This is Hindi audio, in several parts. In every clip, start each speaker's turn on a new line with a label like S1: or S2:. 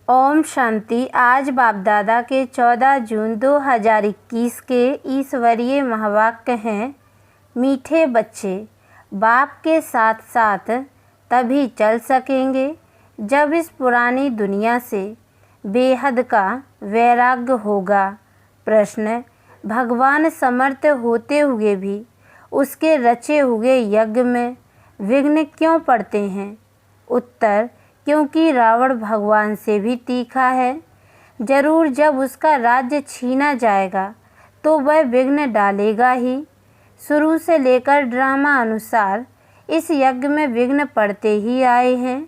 S1: ओम शांति। आज बाप दादा के 14 जून 2021 के ईश्वरीय महावाक्य हैं। मीठे बच्चे, बाप के साथ साथ तभी चल सकेंगे जब इस पुरानी दुनिया से बेहद का वैराग्य होगा। प्रश्न: भगवान समर्थ होते हुए भी उसके रचे हुए यज्ञ में विघ्न क्यों पड़ते हैं? उत्तर: क्योंकि रावण भगवान से भी तीखा है। जरूर जब उसका राज्य छीना जाएगा तो वह विघ्न डालेगा ही। शुरू से लेकर ड्रामा अनुसार इस यज्ञ में विघ्न पड़ते ही आए हैं,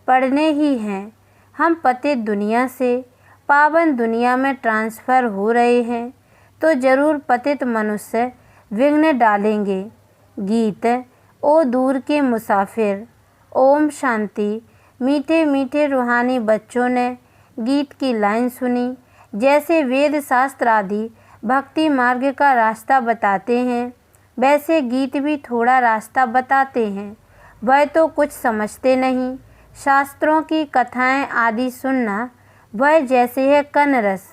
S1: पड़ने ही हैं। हम पतित दुनिया से पावन दुनिया में ट्रांसफ़र हो रहे हैं तो जरूर पतित मनुष्य विघ्न डालेंगे। गीत: ओ दूर के मुसाफिर। ओम शांति। मीठे मीठे रूहानी बच्चों ने गीत की लाइन सुनी। जैसे वेद शास्त्र आदि भक्ति मार्ग का रास्ता बताते हैं, वैसे गीत भी थोड़ा रास्ता बताते हैं। वह तो कुछ समझते नहीं। शास्त्रों की कथाएं आदि सुनना वह जैसे है कनरस।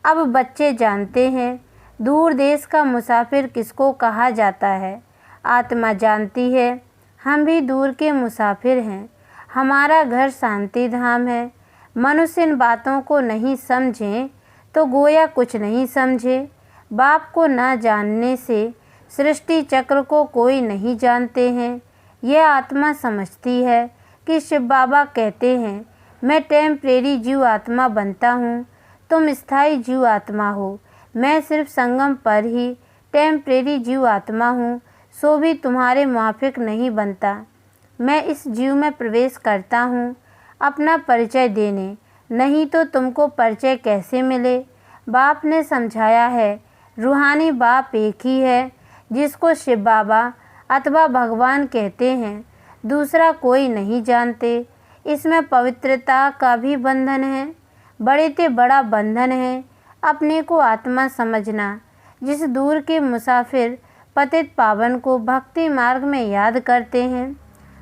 S1: अब बच्चे जानते हैं दूर देश का मुसाफिर किसको कहा जाता है। आत्मा जानती है हम भी दूर के मुसाफिर हैं। हमारा घर शांति धाम है। मनुष्य इन बातों को नहीं समझे तो गोया कुछ नहीं समझे। बाप को न जानने से सृष्टि चक्र को कोई नहीं जानते हैं। यह आत्मा समझती है कि शिव बाबा कहते हैं, मैं टेम्परेरी जीव आत्मा बनता हूँ, तुम स्थायी जीव आत्मा हो। मैं सिर्फ संगम पर ही टेम्परेरी जीव आत्मा हूँ, सो भी तुम्हारे माफिक नहीं बनता। मैं इस जीव में प्रवेश करता हूँ अपना परिचय देने, नहीं तो तुमको परिचय कैसे मिले। बाप ने समझाया है रूहानी बाप एक ही है जिसको शिव बाबा अथवा भगवान कहते हैं, दूसरा कोई नहीं जानते। इसमें पवित्रता का भी बंधन है, बड़े से बड़ा बंधन है अपने को आत्मा समझना। जिस दूर के मुसाफिर पतित पावन को भक्ति मार्ग में याद करते हैं,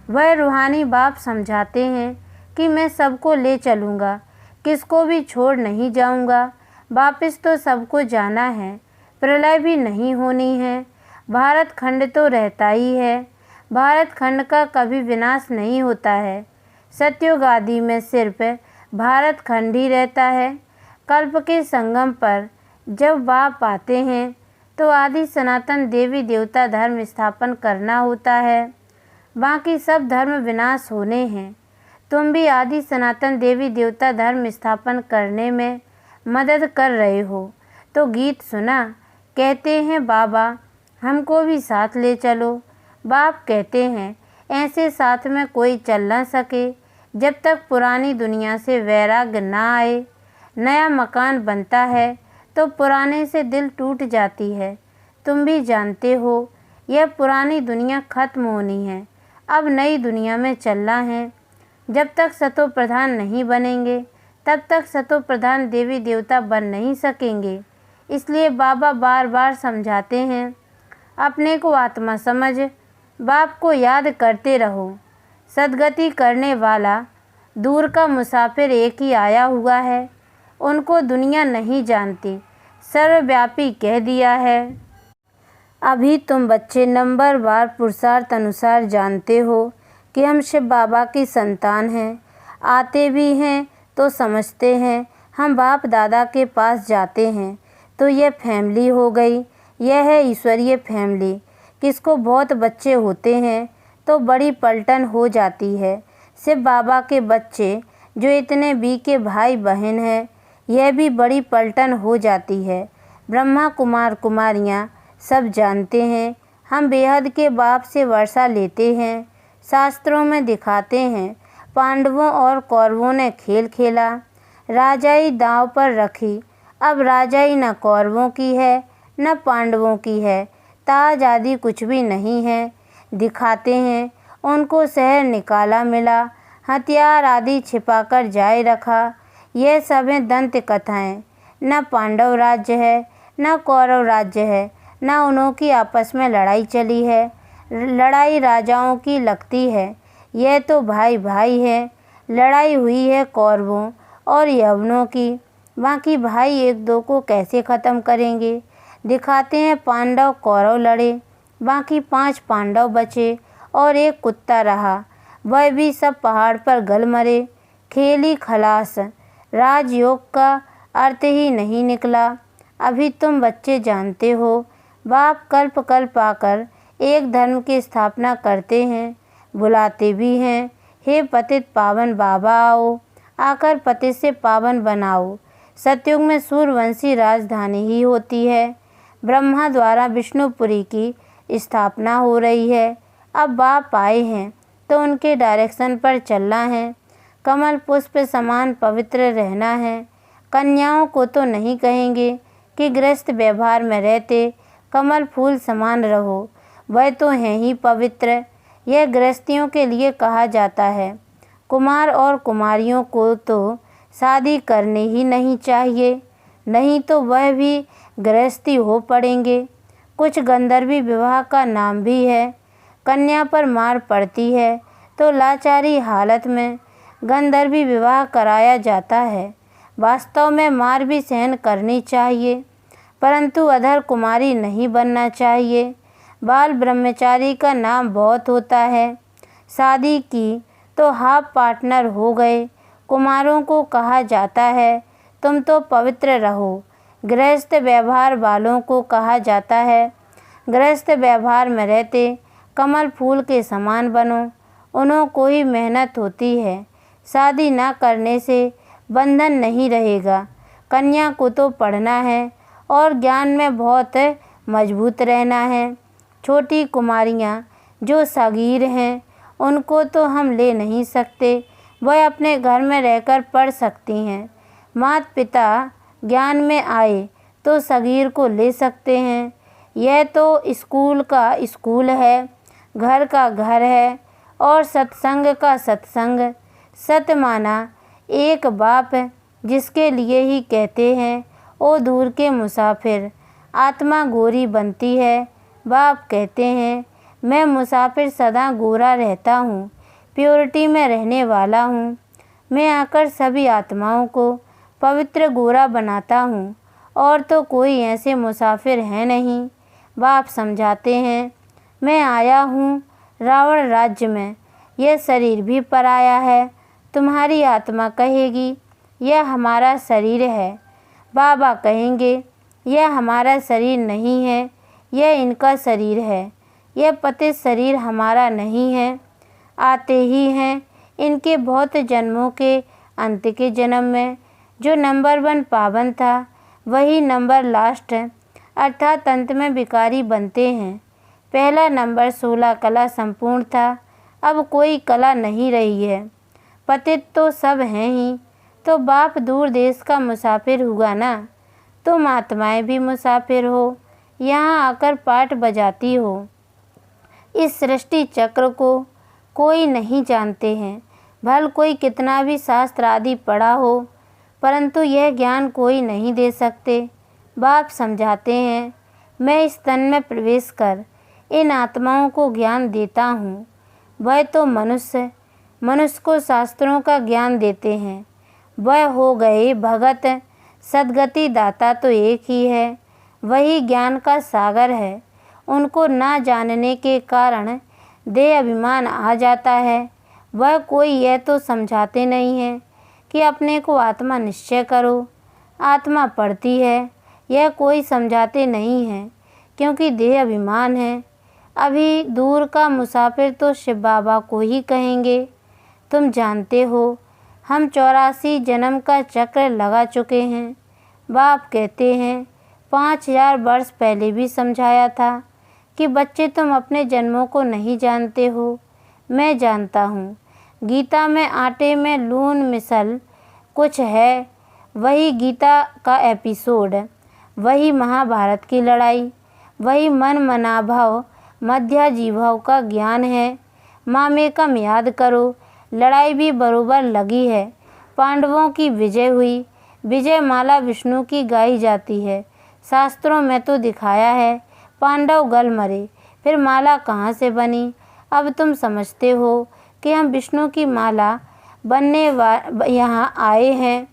S1: वह रूहानी बाप समझाते हैं कि मैं सबको ले चलूँगा, किसको भी छोड़ नहीं जाऊँगा। वापस तो सबको जाना है, प्रलय भी नहीं होनी है। भारत खंड तो रहता ही है, भारत खंड का कभी विनाश नहीं होता है। सतयुग आदि में सिर्फ भारत खंड ही रहता है। कल्प के संगम पर जब बाप आते हैं तो आदि सनातन देवी देवता धर्म स्थापन करना होता है, बाकी सब धर्म विनाश होने हैं। तुम भी आदि सनातन देवी देवता धर्म स्थापन करने में मदद कर रहे हो। तो गीत सुना, कहते हैं बाबा हमको भी साथ ले चलो। बाप कहते हैं ऐसे साथ में कोई चल ना सके जब तक पुरानी दुनिया से वैराग्य ना आए। नया मकान बनता है तो पुराने से दिल टूट जाती है। तुम भी जानते हो यह पुरानी दुनिया खत्म होनी है, अब नई दुनिया में चलना है। जब तक सतो प्रधान नहीं बनेंगे तब तक सतो प्रधान देवी देवता बन नहीं सकेंगे। इसलिए बाबा बार बार समझाते हैं अपने को आत्मा समझ, बाप को याद करते रहो। सदगति करने वाला दूर का मुसाफिर एक ही आया हुआ है, उनको दुनिया नहीं जानती, सर्वव्यापी कह दिया है। अभी तुम बच्चे नंबरवार पुरुषार्थ अनुसार जानते हो कि हम शिव बाबा की संतान हैं। आते भी हैं तो समझते हैं हम बाप दादा के पास जाते हैं तो यह फैमिली हो गई। यह है ईश्वरीय फैमिली। किसको बहुत बच्चे होते हैं तो बड़ी पलटन हो जाती है। शिव बाबा के बच्चे जो इतने बी के भाई बहन हैं, यह भी बड़ी पलटन हो जाती है। ब्रह्मा कुमार कुमारियाँ सब जानते हैं हम बेहद के बाप से वर्षा लेते हैं। शास्त्रों में दिखाते हैं पांडवों और कौरवों ने खेल खेला, राजाई दांव पर रखी। अब राजाई न कौरवों की है न पांडवों की है, ताज आदि कुछ भी नहीं है। दिखाते हैं उनको शहर निकाला मिला, हथियार आदि छिपाकर जाए रखा। यह सब हैं दंत कथाएँ। न पांडव राज्य है न कौरव राज्य है, न उनकी आपस में लड़ाई चली है। लड़ाई राजाओं की लगती है, यह तो भाई भाई है। लड़ाई हुई है कौरवों और यवनों की। बाकी भाई एक दो को कैसे ख़त्म करेंगे। दिखाते हैं पांडव कौरव लड़े, बाकी 5 पांडव बचे और एक कुत्ता रहा, वह भी सब पहाड़ पर गल मरे। खेली खलास, राजयोग का अर्थ ही नहीं निकला। अभी तुम बच्चे जानते हो, बाप कल्प कल्प आकर एक धर्म की स्थापना करते हैं, बुलाते भी हैं, हे पतित पावन बाबा आओ, आकर पतित से पावन बनाओ। सतयुग में सूर्यवंशी राजधानी ही होती है। ब्रह्मा द्वारा विष्णुपुरी की स्थापना हो रही है। अब बाप आए हैं तो उनके डायरेक्शन पर चलना है। कमल पुष्प समान पवित्र रहना है। कन्याओं को तो नहीं कहेंगे कि गृहस्थ व्यवहार में रहते कमल फूल समान रहो, वह तो हैं ही पवित्र। यह गृहस्थियों के लिए कहा जाता है। कुमार और कुमारियों को तो शादी करनी ही नहीं चाहिए, नहीं तो वह भी गृहस्थी हो पड़ेंगे। कुछ गंधर्वी विवाह का नाम भी है। कन्या पर मार पड़ती है तो लाचारी हालत में गंधर्वी विवाह कराया जाता है। वास्तव में मार भी सहन करनी चाहिए, परंतु अधर कुमारी नहीं बनना चाहिए। बाल ब्रह्मचारी का नाम बहुत होता है। शादी की तो हाफ पार्टनर हो गए। कुमारों को कहा जाता है तुम तो पवित्र रहो। गृहस्थ व्यवहार वालों को कहा जाता है गृहस्थ व्यवहार में रहते कमल फूल के समान बनो। उन्हों को ही मेहनत होती है। शादी ना करने से बंधन नहीं रहेगा। कन्या को तो पढ़ना है और ज्ञान में बहुत मजबूत रहना है। छोटी कुमारियाँ जो सगीर हैं उनको तो हम ले नहीं सकते, वह अपने घर में रहकर पढ़ सकती हैं। माता पिता ज्ञान में आए तो सगीर को ले सकते हैं। यह तो स्कूल का स्कूल है, घर का घर है और सत्संग का सत्संग। सत माना एक बाप जिसके लिए ही कहते हैं ओ दूर के मुसाफिर। आत्मा गोरी बनती है। बाप कहते हैं मैं मुसाफिर सदा गोरा रहता हूँ, प्योरिटी में रहने वाला हूँ। मैं आकर सभी आत्माओं को पवित्र गोरा बनाता हूँ और तो कोई ऐसे मुसाफिर है नहीं। बाप समझाते हैं मैं आया हूँ रावण राज्य में, यह शरीर भी पराया है। तुम्हारी आत्मा कहेगी यह हमारा शरीर है। बाबा कहेंगे यह हमारा शरीर नहीं है, यह इनका शरीर है। यह पतित शरीर हमारा नहीं है। आते ही हैं इनके बहुत जन्मों के अंत के जन्म में। जो नंबर 1 पावन था वही नंबर लास्ट है, अर्थात अंत में भिखारी बनते हैं। पहला नंबर 16 कला संपूर्ण था, अब कोई कला नहीं रही है। पतित तो सब हैं ही, तो बाप दूर देश का मुसाफिर हुआ ना। तुम आत्माएं भी मुसाफिर हो, यहाँ आकर पाठ बजाती हो। इस सृष्टि चक्र को कोई नहीं जानते हैं, भल कोई कितना भी शास्त्र आदि पढ़ा हो, परंतु यह ज्ञान कोई नहीं दे सकते। बाप समझाते हैं मैं इस तन में प्रवेश कर इन आत्माओं को ज्ञान देता हूँ। वह तो मनुष्य को शास्त्रों का ज्ञान देते हैं। वह हो गए भगत, सद्गति दाता तो एक ही है, वही ज्ञान का सागर है। उनको ना जानने के कारण देह अभिमान आ जाता है। वह कोई यह तो समझाते नहीं है कि अपने को आत्मा निश्चय करो, आत्मा पढ़ती है, यह कोई समझाते नहीं है क्योंकि देह अभिमान है। अभी दूर का मुसाफिर तो शिव बाबा को ही कहेंगे। तुम जानते हो हम 84 जन्म का चक्र लगा चुके हैं। बाप कहते हैं 5000 वर्ष पहले भी समझाया था कि बच्चे तुम अपने जन्मों को नहीं जानते हो, मैं जानता हूँ। गीता में आटे में लून मिसल कुछ है, वही गीता का एपिसोड, वही महाभारत की लड़ाई, वही मन मनाभाव मध्या जीभाव का ज्ञान है। मामेकम याद करो, लड़ाई भी बरोबर लगी है। पांडवों की विजय हुई, विजय माला विष्णु की गाई जाती है। शास्त्रों में तो दिखाया है पांडव गल मरे, फिर माला कहाँ से बनी। अब तुम समझते हो कि हम विष्णु की माला बनने यहाँ आए हैं।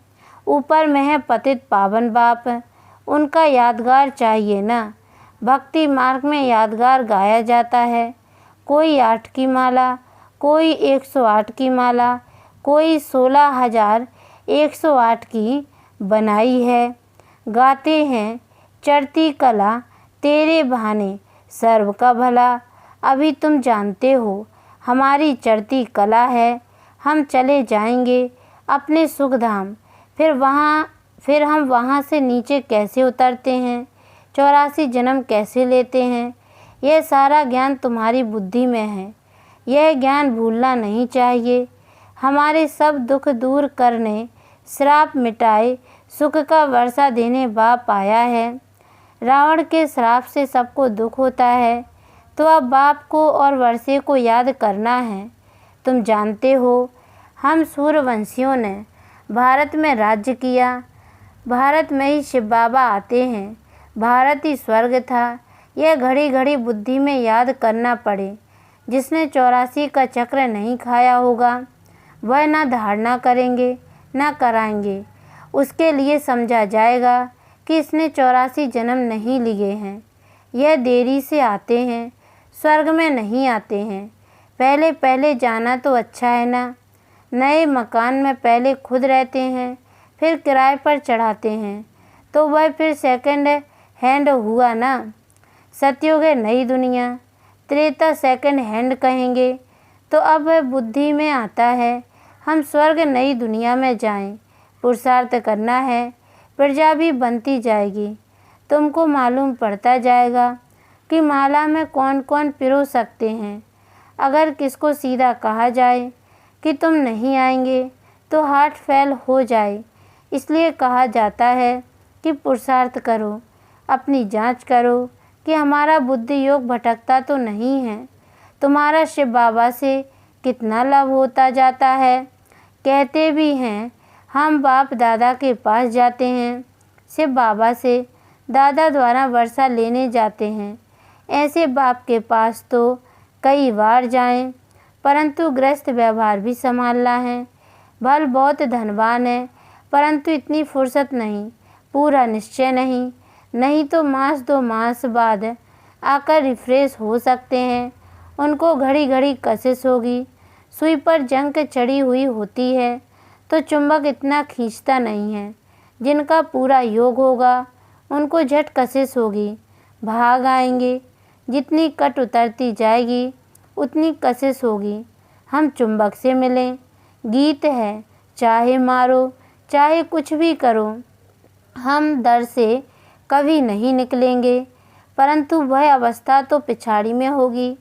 S1: ऊपर में है पतित पावन बाप, उनका यादगार चाहिए ना। भक्ति मार्ग में यादगार गाया जाता है। कोई 8 की माला, कोई 108 की माला, कोई 16,108 की बनाई है। गाते हैं चढ़ती कला तेरे बहाने सर्व का भला। अभी तुम जानते हो हमारी चढ़ती कला है। हम चले जाएंगे अपने सुख धाम, फिर हम वहाँ से नीचे कैसे उतरते हैं, 84 जन्म कैसे लेते हैं, यह सारा ज्ञान तुम्हारी बुद्धि में है। यह ज्ञान भूलना नहीं चाहिए। हमारे सब दुख दूर करने, श्राप मिटाए, सुख का वर्षा देने बाप आया है। रावण के श्राप से सबको दुख होता है, तो अब बाप को और वर्षे को याद करना है। तुम जानते हो हम सूर्यवंशियों ने भारत में राज्य किया। भारत में ही शिव बाबा आते हैं। भारत ही स्वर्ग था। यह घड़ी घड़ी बुद्धि में याद करना पड़े। जिसने 84 का चक्र नहीं खाया होगा वह ना धारणा करेंगे ना कराएंगे। उसके लिए समझा जाएगा कि इसने 84 जन्म नहीं लिए हैं। यह देरी से आते हैं, स्वर्ग में नहीं आते हैं। पहले पहले जाना तो अच्छा है ना। नए मकान में पहले खुद रहते हैं, फिर किराए पर चढ़ाते हैं, तो वह फिर सेकंड हैंड हुआ ना। सतयुग है नई दुनिया, त्रेता सेकंड हैंड कहेंगे। तो अब वह बुद्धि में आता है हम स्वर्ग नई दुनिया में जाएं। पुरुषार्थ करना है, प्रजा भी बनती जाएगी। तुमको मालूम पड़ता जाएगा कि माला में कौन कौन पिरो सकते हैं। अगर किसको सीधा कहा जाए कि तुम नहीं आएंगे तो हार्ट फेल हो जाए। इसलिए कहा जाता है कि पुरुषार्थ करो, अपनी जांच करो कि हमारा बुद्धि योग भटकता तो नहीं है। तुम्हारा शिव बाबा से कितना लाभ होता जाता है। कहते भी हैं हम बाप दादा के पास जाते हैं, शिव बाबा से दादा द्वारा वर्षा लेने जाते हैं। ऐसे बाप के पास तो कई बार जाएं, परंतु गृहस्थ व्यवहार भी संभालना है। भल बहुत धनवान है, परंतु इतनी फुर्सत नहीं, पूरा निश्चय नहीं। नहीं तो मास 2 मास बाद आकर रिफ्रेश हो सकते हैं। उनको घड़ी घड़ी कशिश होगी। सुई पर जंग चढ़ी हुई होती है तो चुंबक इतना खींचता नहीं है। जिनका पूरा योग होगा उनको झट कशिश होगी, भाग आएंगे। जितनी कट उतरती जाएगी उतनी कशिश होगी। हम चुंबक से मिलें। गीत है चाहे मारो चाहे कुछ भी करो, हम दर से कभी नहीं निकलेंगे। परंतु वह अवस्था तो पिछाड़ी में होगी।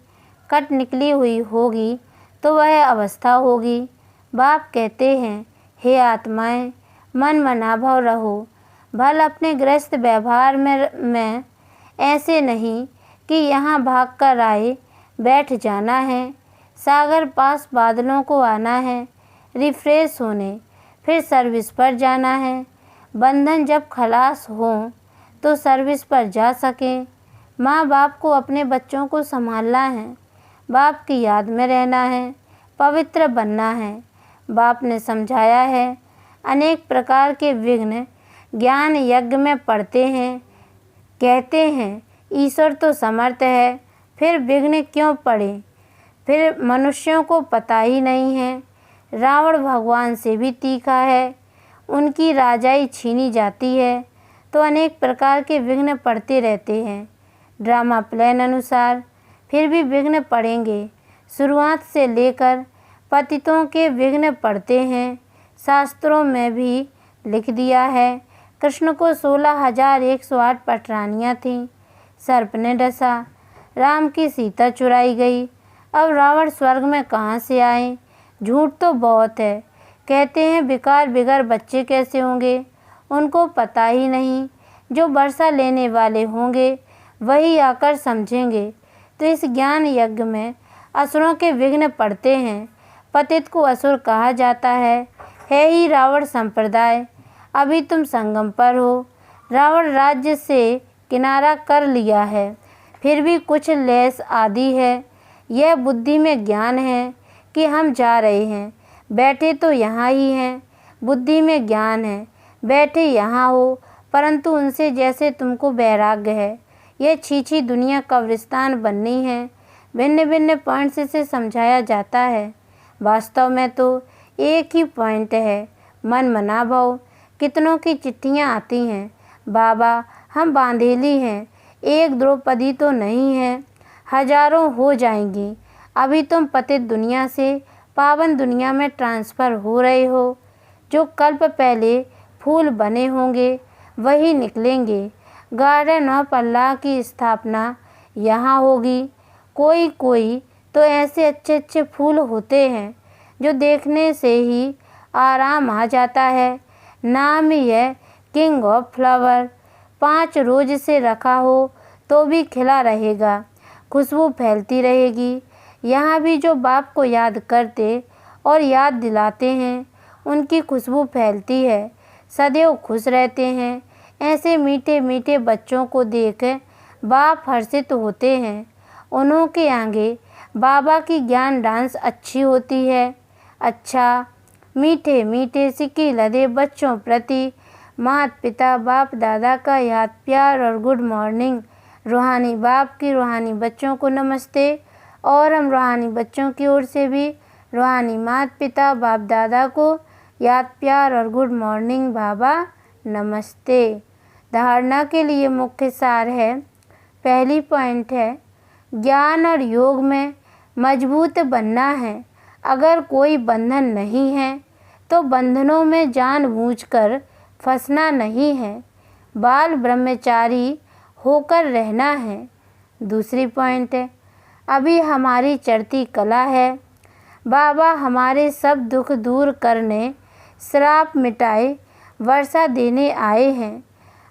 S1: कट निकली हुई होगी तो वह अवस्था होगी। बाप कहते हैं हे आत्माएं, मन मनाभव रहो। भल अपने गृहस्थ व्यवहार में ऐसे नहीं कि यहाँ भाग कर आए बैठ जाना है। सागर पास बादलों को आना है, रिफ्रेश होने, फिर सर्विस पर जाना है। बंधन जब खलास हो तो सर्विस पर जा सकें। माँ बाप को अपने बच्चों को संभालना है, बाप की याद में रहना है, पवित्र बनना है। बाप ने समझाया है अनेक प्रकार के विघ्न ज्ञान यज्ञ में पड़ते हैं। कहते हैं ईश्वर तो समर्थ है, फिर विघ्न क्यों पड़े। फिर मनुष्यों को पता ही नहीं है। रावण भगवान से भी तीखा है, उनकी राजाई छीनी जाती है तो अनेक प्रकार के विघ्न पड़ते रहते हैं। ड्रामा प्लान अनुसार फिर भी विघ्न पड़ेंगे। शुरुआत से लेकर पतितों के विघ्न पड़ते हैं। शास्त्रों में भी लिख दिया है। कृष्ण को 16,108 पटरानियाँ थीं। सर्प ने डसा, राम की सीता चुराई गई। अब रावण स्वर्ग में कहाँ से आए। झूठ तो बहुत है। कहते हैं विकार बिगर बच्चे कैसे होंगे, उनको पता ही नहीं। जो वर्षा लेने वाले होंगे वही आकर समझेंगे। तो इस ज्ञान यज्ञ में असुरों के विघ्न पड़ते हैं। पतित को असुर कहा जाता है ही रावण संप्रदाय। अभी तुम संगम पर हो। रावण राज्य से किनारा कर लिया है, फिर भी कुछ लेस आदि है। यह बुद्धि में ज्ञान है कि हम जा रहे हैं, बैठे तो यहाँ ही हैं। बुद्धि में ज्ञान है, बैठे यहाँ हो, परंतु उनसे जैसे तुमको वैराग्य है। यह छीछी दुनिया कब्रिस्तान बननी है। भिन्न भिन्न पॉइंट से समझाया जाता है, वास्तव में तो एक ही पॉइंट है, मन मना भाव। कितनों की चिट्ठियाँ आती हैं, बाबा हम बांधेली हैं, एक द्रौपदी तो नहीं है, हजारों हो जाएंगी। अभी तुम पतित दुनिया से पावन दुनिया में ट्रांसफ़र हो रहे हो। जो कल्प पहले फूल बने होंगे वही निकलेंगे। गार्डन ऑफ अल्लाह की स्थापना यहाँ होगी। कोई कोई तो ऐसे अच्छे अच्छे फूल होते हैं जो देखने से ही आराम आ जाता है। नाम ही है किंग ऑफ फ्लावर। 5 रोज से रखा हो तो भी खिला रहेगा, खुशबू फैलती रहेगी। यहाँ भी जो बाप को याद करते और याद दिलाते हैं उनकी खुशबू फैलती है, सदैव खुश रहते हैं। ऐसे मीठे मीठे बच्चों को देख बाप हर्षित होते हैं। उन्हों के आगे बाबा की ज्ञान डांस अच्छी होती है। अच्छा, मीठे मीठे सिक्के लदे बच्चों प्रति माता पिता बाप दादा का याद प्यार और गुड मॉर्निंग। रूहानी बाप की रूहानी बच्चों को नमस्ते। और हम रूहानी बच्चों की ओर से भी रूहानी माता पिता बाप दादा को याद प्यार और गुड मॉर्निंग बाबा नमस्ते। धारणा के लिए मुख्य सार है, पहली पॉइंट है, ज्ञान और योग में मजबूत बनना है। अगर कोई बंधन नहीं है तो बंधनों में जानबूझकर फंसना नहीं है, बाल ब्रह्मचारी होकर रहना है। दूसरी पॉइंट है, अभी हमारी चढ़ती कला है। बाबा हमारे सब दुख दूर करने, श्राप मिटाए, वर्षा देने आए हैं।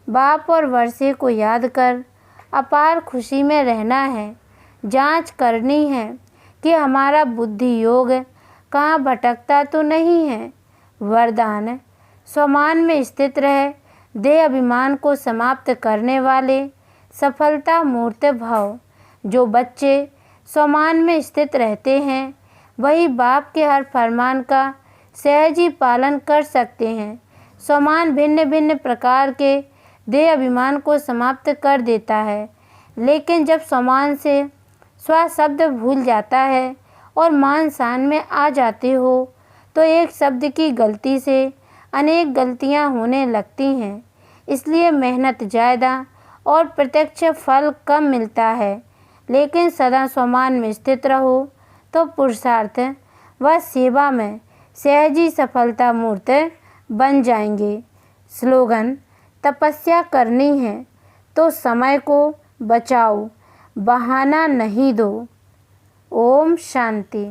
S1: बाप और वर्षे को याद कर अपार खुशी में रहना है। जांच करनी है कि हमारा बुद्धि योग कहाँ भटकता तो नहीं है। वरदान, स्वमान में स्थित रहे, देह अभिमान को समाप्त करने वाले, सफलता मूर्त भाव। जो बच्चे स्वमान में स्थित रहते हैं वही बाप के हर फरमान का सहज ही पालन कर सकते हैं। स्वमान भिन्न भिन्न प्रकार के देह अभिमान को समाप्त कर देता है, लेकिन जब स्वमान से स्व शब्द भूल जाता है और मान शान में आ जाते हो तो एक शब्द की गलती से अनेक गलतियां होने लगती हैं। इसलिए मेहनत ज़्यादा और प्रत्यक्ष फल कम मिलता है, लेकिन सदा स्वमान में स्थित रहो तो पुरुषार्थ व सेवा में सहज ही सफलता मूर्त बन जाएंगे। स्लोगन, तपस्या करनी है तो समय को बचाओ, बहाना नहीं दो। ओम शांति।